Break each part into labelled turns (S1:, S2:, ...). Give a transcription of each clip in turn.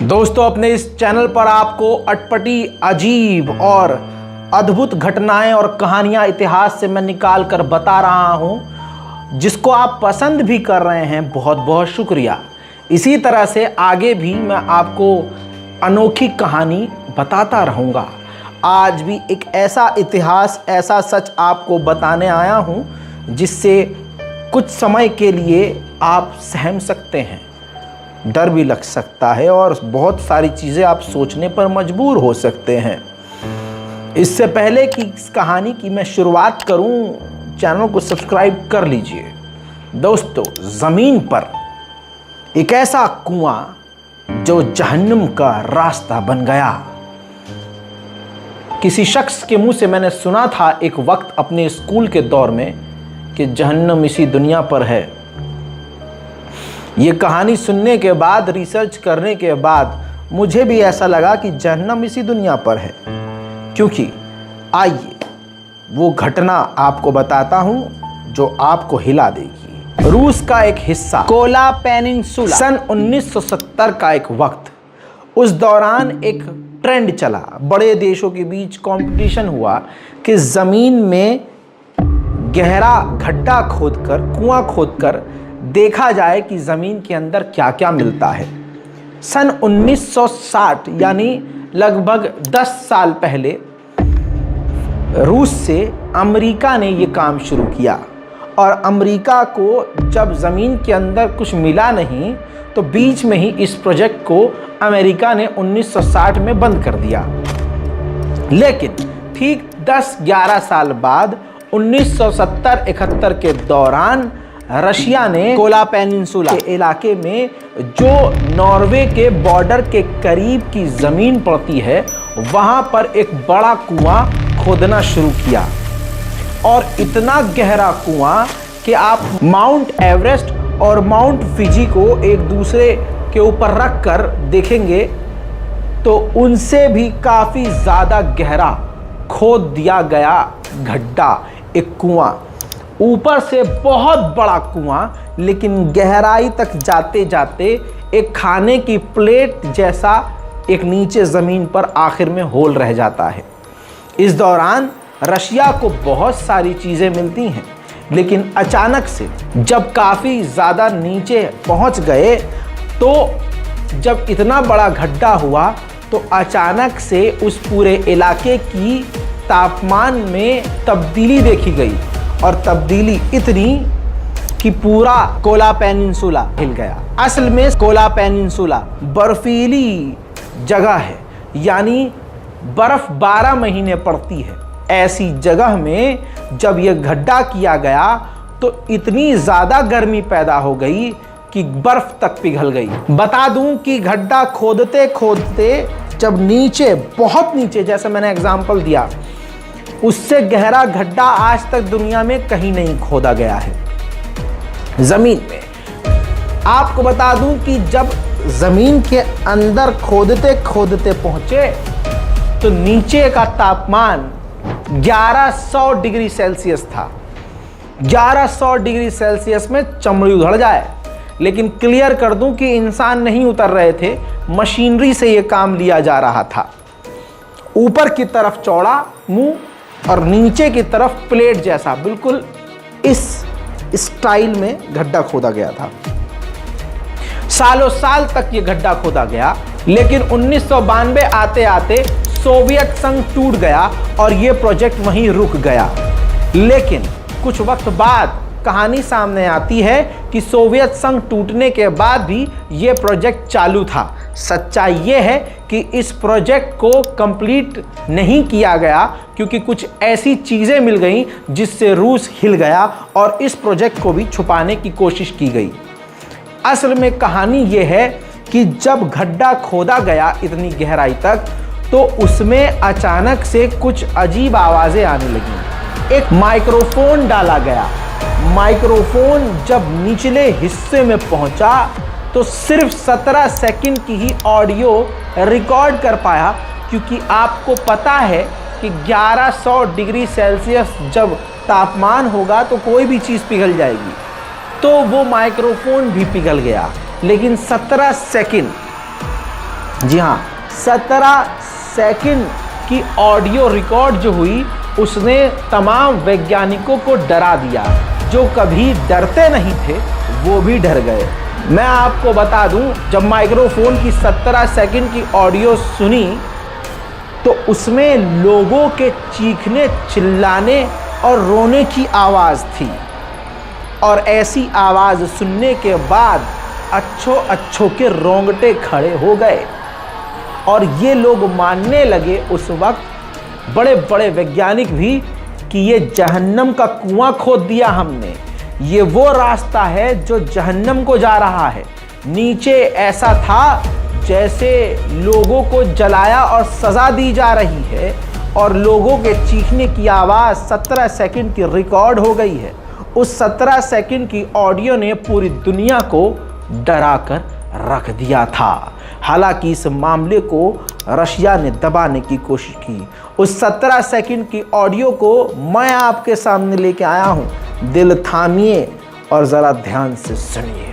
S1: दोस्तों, अपने इस चैनल पर आपको अटपटी, अजीब और अद्भुत घटनाएं और कहानियां इतिहास से मैं निकाल कर बता रहा हूं, जिसको आप पसंद भी कर रहे हैं। बहुत बहुत शुक्रिया। इसी तरह से आगे भी मैं आपको अनोखी कहानी बताता रहूंगा। आज भी एक ऐसा इतिहास, ऐसा सच आपको बताने आया हूं, जिससे कुछ समय के लिए आप सहम सकते हैं, डर भी लग सकता है और बहुत सारी चीज़ें आप सोचने पर मजबूर हो सकते हैं। इससे पहले कि इस कहानी की मैं शुरुआत करूं, चैनल को सब्सक्राइब कर लीजिए। दोस्तों, ज़मीन पर एक ऐसा कुआं जो जहन्नुम का रास्ता बन गया। किसी शख्स के मुंह से मैंने सुना था एक वक्त अपने स्कूल के दौर में कि जहन्नुम इसी दुनिया पर है। ये कहानी सुनने के बाद, रिसर्च करने के बाद मुझे भी ऐसा लगा कि जहन्नम इसी दुनिया पर है। क्योंकि आइए वो घटना आपको बताता हूं जो आपको हिला देगी। रूस का एक हिस्सा कोला पेनिनसुला, सन 1970 का एक वक्त। उस दौरान एक ट्रेंड चला, बड़े देशों के बीच कंपटीशन हुआ कि ज़मीन में गहरा गड्ढा खोदकर, कुआं खोदकर देखा जाए कि ज़मीन के अंदर क्या क्या मिलता है। सन 1960 यानी लगभग 10 साल पहले रूस से अमेरिका ने ये काम शुरू किया। और अमेरिका को जब ज़मीन के अंदर कुछ मिला नहीं, तो बीच में ही इस प्रोजेक्ट को अमेरिका ने 1960 में बंद कर दिया। लेकिन ठीक 10-11 साल बाद 1970-71 के दौरान रशिया ने कोला पेनिनसुला के इलाके में, जो नॉर्वे के बॉर्डर के करीब की ज़मीन पड़ती है, वहाँ पर एक बड़ा कुआं खोदना शुरू किया। और इतना गहरा कुआं कि आप माउंट एवरेस्ट और माउंट फिजी को एक दूसरे के ऊपर रख कर देखेंगे तो उनसे भी काफ़ी ज़्यादा गहरा खोद दिया गया गड्ढा, एक कुआं। ऊपर से बहुत बड़ा कुआं, लेकिन गहराई तक जाते जाते एक खाने की प्लेट जैसा एक नीचे ज़मीन पर आखिर में होल रह जाता है। इस दौरान रशिया को बहुत सारी चीज़ें मिलती हैं, लेकिन अचानक से जब काफ़ी ज़्यादा नीचे पहुंच गए, तो जब इतना बड़ा गड्ढा हुआ तो अचानक से उस पूरे इलाके की तापमान में तब्दीली देखी गई। और तब्दीली इतनी कि पूरा कोला पेनिनसुला हिल गया। असल में कोला पेनिनसुला बर्फीली जगह है, यानी बर्फ 12 महीने पड़ती है। ऐसी जगह में जब यह गड्ढा किया गया तो इतनी ज़्यादा गर्मी पैदा हो गई कि बर्फ तक पिघल गई। बता दूं कि गड्ढा खोदते खोदते जब नीचे, बहुत नीचे, जैसे मैंने एग्जाम्पल दिया, उससे गहरा गड्ढा आज तक दुनिया में कहीं नहीं खोदा गया है ज़मीन में। आपको बता दूं कि जब ज़मीन के अंदर खोदते खोदते पहुंचे तो नीचे का तापमान 1100 डिग्री सेल्सियस था। 1100 डिग्री सेल्सियस में चमड़ी उधड़ जाए। लेकिन क्लियर कर दूं कि इंसान नहीं उतर रहे थे, मशीनरी से यह काम लिया जा रहा था। ऊपर की तरफ चौड़ा मुंह और नीचे की तरफ प्लेट जैसा, बिल्कुल इस स्टाइल में गड्ढा खोदा गया था। सालों साल तक ये गड्ढा खोदा गया, लेकिन 1992 आते आते सोवियत संघ टूट गया और ये प्रोजेक्ट वहीं रुक गया। लेकिन कुछ वक्त बाद कहानी सामने आती है कि सोवियत संघ टूटने के बाद भी ये प्रोजेक्ट चालू था। सच्चाई ये है कि इस प्रोजेक्ट को कंप्लीट नहीं किया गया क्योंकि कुछ ऐसी चीज़ें मिल गईं जिससे रूस हिल गया और इस प्रोजेक्ट को भी छुपाने की कोशिश की गई। असल में कहानी ये है कि जब गड्ढा खोदा गया इतनी गहराई तक, तो उसमें अचानक से कुछ अजीब आवाज़ें आने लगीं। एक माइक्रोफोन डाला गया। माइक्रोफोन जब निचले हिस्से में पहुंचा तो सिर्फ 17 सेकंड की ही ऑडियो रिकॉर्ड कर पाया, क्योंकि आपको पता है कि 1100 डिग्री सेल्सियस जब तापमान होगा तो कोई भी चीज़ पिघल जाएगी। तो वो माइक्रोफोन भी पिघल गया, लेकिन 17 सेकंड जी हाँ, 17 सेकंड की ऑडियो रिकॉर्ड जो हुई उसने तमाम वैज्ञानिकों को डरा दिया। जो कभी डरते नहीं थे वो भी डर गए। मैं आपको बता दूं, जब माइक्रोफोन की 17 सेकंड की ऑडियो सुनी तो उसमें लोगों के चीखने, चिल्लाने और रोने की आवाज़ थी। और ऐसी आवाज़ सुनने के बाद अच्छों के रोंगटे खड़े हो गए और ये लोग मानने लगे उस वक्त, बड़े बड़े वैज्ञानिक भी, कि ये जहन्नम का कुआं खोद दिया हमने। ये वो रास्ता है जो जहन्नम को जा रहा है। नीचे ऐसा था जैसे लोगों को जलाया और सज़ा दी जा रही है और लोगों के चीखने की आवाज़ 17 सेकंड की रिकॉर्ड हो गई है। उस 17 सेकंड की ऑडियो ने पूरी दुनिया को डरा कर रख दिया था। हालांकि इस मामले को रशिया ने दबाने की कोशिश की। उस 17 सेकंड की ऑडियो को मैं आपके सामने लेके आया हूं। दिल थामिए और ज़रा ध्यान से सुनिए।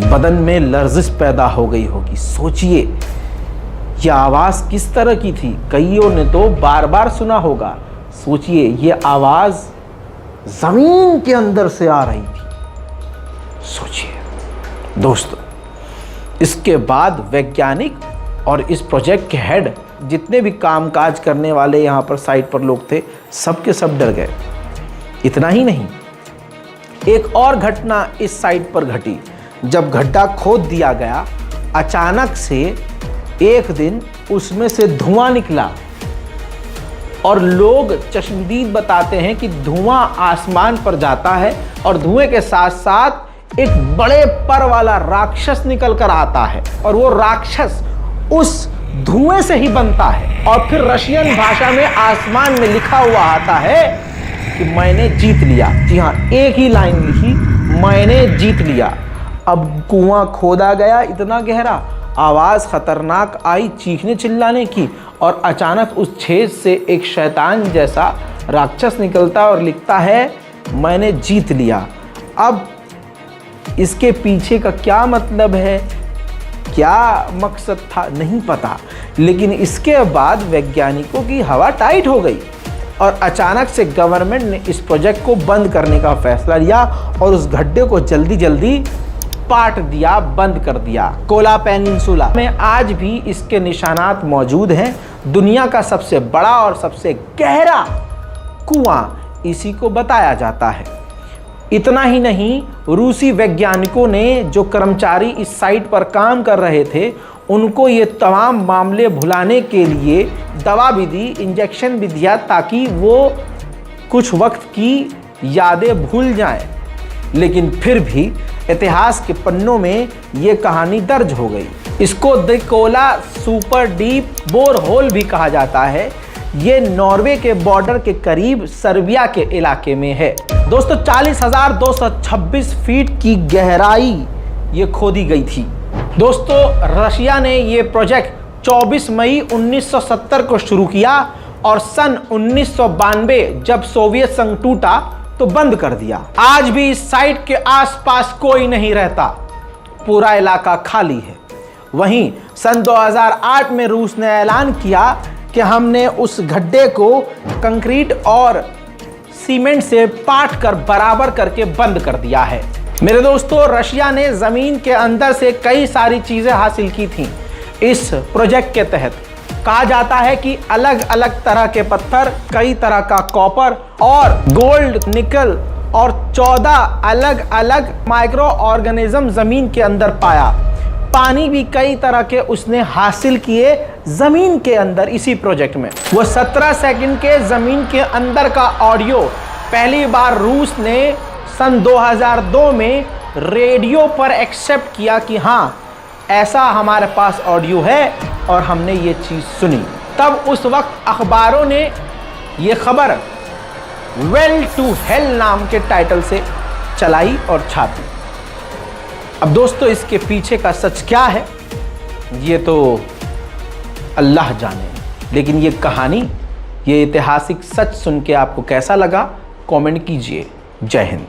S1: बदन में लर्जिश पैदा हो गई होगी। सोचिए यह आवाज़ किस तरह की थी। कईयों ने तो बार बार सुना होगा। सोचिए ये आवाज़ ज़मीन के अंदर से आ रही थी। सोचिए दोस्तों, इसके बाद वैज्ञानिक और इस प्रोजेक्ट के हेड, जितने भी कामकाज करने वाले यहाँ पर साइट पर लोग थे, सब के सब डर गए। इतना ही नहीं, एक और घटना इस साइट पर घटी। जब गड्ढा खोद दिया गया, अचानक से एक दिन उसमें से धुआं निकला और लोग चश्मदीद बताते हैं कि धुआं आसमान पर जाता है और धुएं के साथ साथ एक बड़े पर वाला राक्षस निकल कर आता है और वो राक्षस उस धुएं से ही बनता है। और फिर रशियन भाषा में आसमान में लिखा हुआ आता है कि मैंने जीत लिया। जी हाँ, एक ही लाइन लिखी, मैंने जीत लिया। अब कुआं खोदा गया इतना गहरा, आवाज़ खतरनाक आई चीखने चिल्लाने की, और अचानक उस छेद से एक शैतान जैसा राक्षस निकलता और लिखता है मैंने जीत लिया। अब इसके पीछे का क्या मतलब है, क्या मकसद था, नहीं पता। लेकिन इसके बाद वैज्ञानिकों की हवा टाइट हो गई और अचानक से गवर्नमेंट ने इस प्रोजेक्ट को बंद करने का फैसला लिया और उस गड्ढे को जल्दी जल्दी पाट दिया, बंद कर दिया। कोला पेनिनसुला में आज भी इसके निशानात मौजूद हैं। दुनिया का सबसे बड़ा और सबसे गहरा कुआं इसी को बताया जाता है। इतना ही नहीं, रूसी वैज्ञानिकों ने, जो कर्मचारी इस साइट पर काम कर रहे थे, उनको ये तमाम मामले भुलाने के लिए दवा भी दी, इंजेक्शन भी दिया, ताकि वो कुछ वक्त की यादें भूल जाएं। लेकिन फिर भी इतिहास के पन्नों में ये कहानी दर्ज हो गई। इसको the Kola super deep bore hole भी कहा जाता है। ये नॉर्वे के बॉर्डर के करीब सर्बिया के इलाके में है। दोस्तों, 40,226 फीट की गहराई ये खोदी गई थी। दोस्तों, रशिया ने ये प्रोजेक्ट 24 मई 1970 को शुरू किया और सन 1992 जब सोवियत संघ टूटा तो बंद कर दिया। आज भी इस साइट के आसपास कोई नहीं रहता, पूरा इलाका खाली है। वहीं सन 2008 में रूस ने ऐलान किया कि हमने उस गड्ढे को कंक्रीट और सीमेंट से पाट कर बराबर करके बंद कर दिया है। मेरे दोस्तों, रशिया ने जमीन के अंदर से कई सारी चीजें हासिल की थी इस प्रोजेक्ट के तहत। कहा जाता है कि अलग अलग तरह के पत्थर, कई तरह का कॉपर और गोल्ड, निकल और 14 अलग अलग माइक्रो ऑर्गेनिज्म जमीन के अंदर पाया। पानी भी कई तरह के उसने हासिल किए जमीन के अंदर इसी प्रोजेक्ट में। वो 17 सेकंड के जमीन के अंदर का ऑडियो पहली बार रूस ने सन 2002 में रेडियो पर एक्सेप्ट किया कि हाँ, ऐसा हमारे पास ऑडियो है और हमने ये चीज़ सुनी। तब उस वक्त अखबारों ने ये खबर वेल टू हेल नाम के टाइटल से चलाई और छापी। अब दोस्तों इसके पीछे का सच क्या है ये तो अल्लाह जाने, लेकिन ये कहानी, ये ऐतिहासिक सच सुन के आपको कैसा लगा कमेंट कीजिए। जय हिंद।